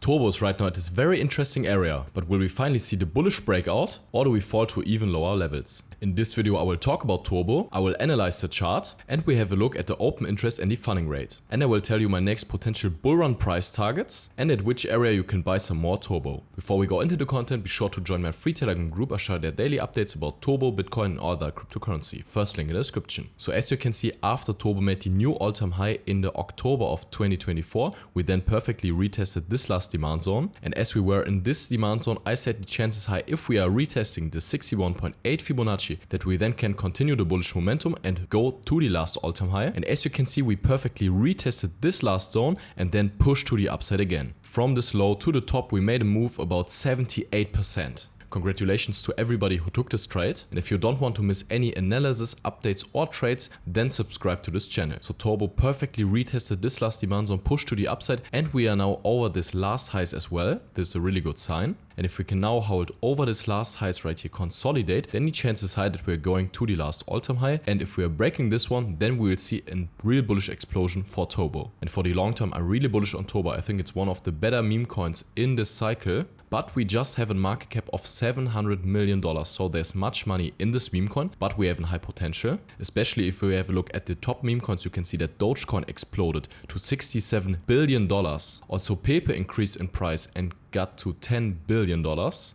Turbo is right now at this very interesting area, but will we finally see the bullish breakout or do we fall to even lower levels? In this video I will talk about Turbo, I will analyze the chart, and we have a look at the open interest and the funding rate. And I will tell you my next potential bull run price targets and at which area you can buy some more Turbo. Before we go into the content, be sure to join my free Telegram group. I share there daily updates about Turbo, Bitcoin and all other cryptocurrency. First link in the description. So as you can see, after Turbo made the new all-time high in the October of 2024, we then perfectly retested this last demand zone. And as we were in this demand zone, I said the chances high if we are retesting the 61.8 Fibonacci that we then can continue the bullish momentum and go to the last all-time high. And as you can see, we perfectly retested this last zone and then pushed to the upside again. From this low to the top, we made a move about 78%. Congratulations to everybody who took this trade, and if you don't want to miss any analysis, updates or trades, then subscribe to this channel. So Turbo perfectly retested this last demand zone, pushed to the upside, and we are now over this last highs as well. This is a really good sign. And if we can now hold over this last highs right here, consolidate, then the chance is high that we're going to the last all-time high. And if we are breaking this one, then we will see a real bullish explosion for Turbo. And for the long term, I'm really bullish on Turbo. I think it's one of the better meme coins in this cycle. But we just have a market cap of $700 million, so there's much money in this meme coin, but we have a high potential. Especially if we have a look at the top meme coins, you can see that Dogecoin exploded to $67 billion. Also Pepe increased in price and got to $10 billion.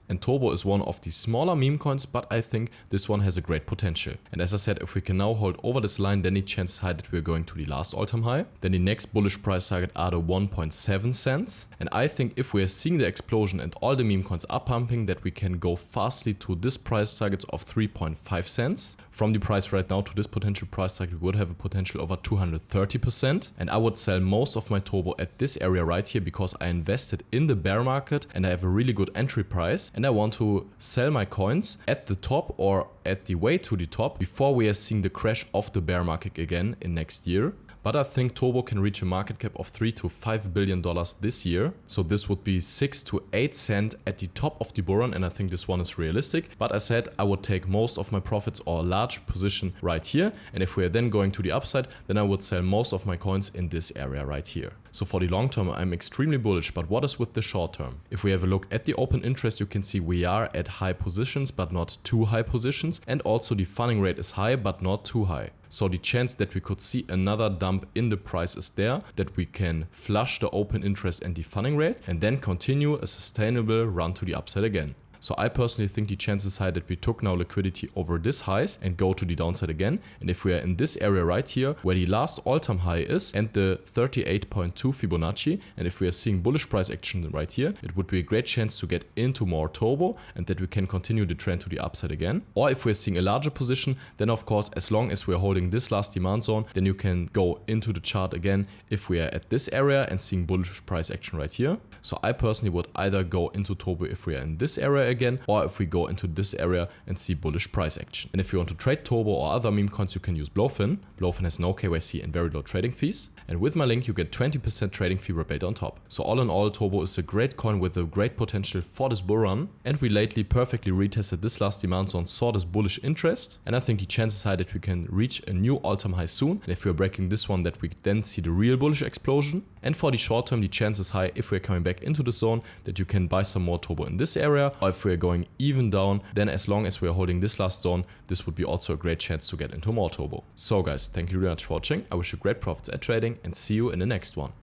And Turbo is one of the smaller meme coins, but I think this one has a great potential. And as I said, if we can now hold over this line, then the chance is high that we're going to the last all-time high. Then the next bullish price target are the 1.7 cents. And I think if we are seeing the explosion and all the meme coins are pumping, that we can go fastly to this price target of 3.5 cents. From the price right now to this potential price target, we would have a potential over 230%. And I would sell most of my Turbo at this area right here because I invested in the bear market and I have a really good entry price. And I want to sell my coins at the top or at the way to the top before we are seeing the crash of the bear market again in next year. But I think Turbo can reach a market cap of $3 to $5 billion this year. So this would be 6 to 8 cents at the top of the bull run, and I think this one is realistic. But I said I would take most of my profits or a large position right here. And if we are then going to the upside, then I would sell most of my coins in this area right here. So for the long term, I'm extremely bullish, but what is with the short term? If we have a look at the open interest, you can see we are at high positions, but not too high positions. And also the funding rate is high, but not too high. So the chance that we could see another dump in the price is there, that we can flush the open interest and the funding rate and then continue a sustainable run to the upside again. So I personally think the chances high that we took now liquidity over this highs and go to the downside again. And if we are in this area right here where the last all-time high is and the 38.2 Fibonacci, and if we are seeing bullish price action right here, it would be a great chance to get into more Turbo and that we can continue the trend to the upside again. Or if we're seeing a larger position, then of course, as long as we're holding this last demand zone, then you can go into the chart again if we are at this area and seeing bullish price action right here. So I personally would either go into Turbo if we are in this area again, or if we go into this area and see bullish price action. And if you want to trade Turbo or other meme coins, you can use Blofin. Blofin has no KYC and very low trading fees. And with my link, you get 20% trading fee rebate on top. So all in all, Turbo is a great coin with a great potential for this bull run. And we lately perfectly retested this last demand zone, saw this bullish interest. And I think the chances high that we can reach a new all-time high soon. And if we're breaking this one, that we then see the real bullish explosion. And for the short term, the chances high if we're coming back into the zone that you can buy some more Turbo in this area. Or if we're going even down, then as long as we're holding this last zone, this would be also a great chance to get into more Turbo. So guys, thank you very much for watching. I wish you great profits at trading and see you in the next one.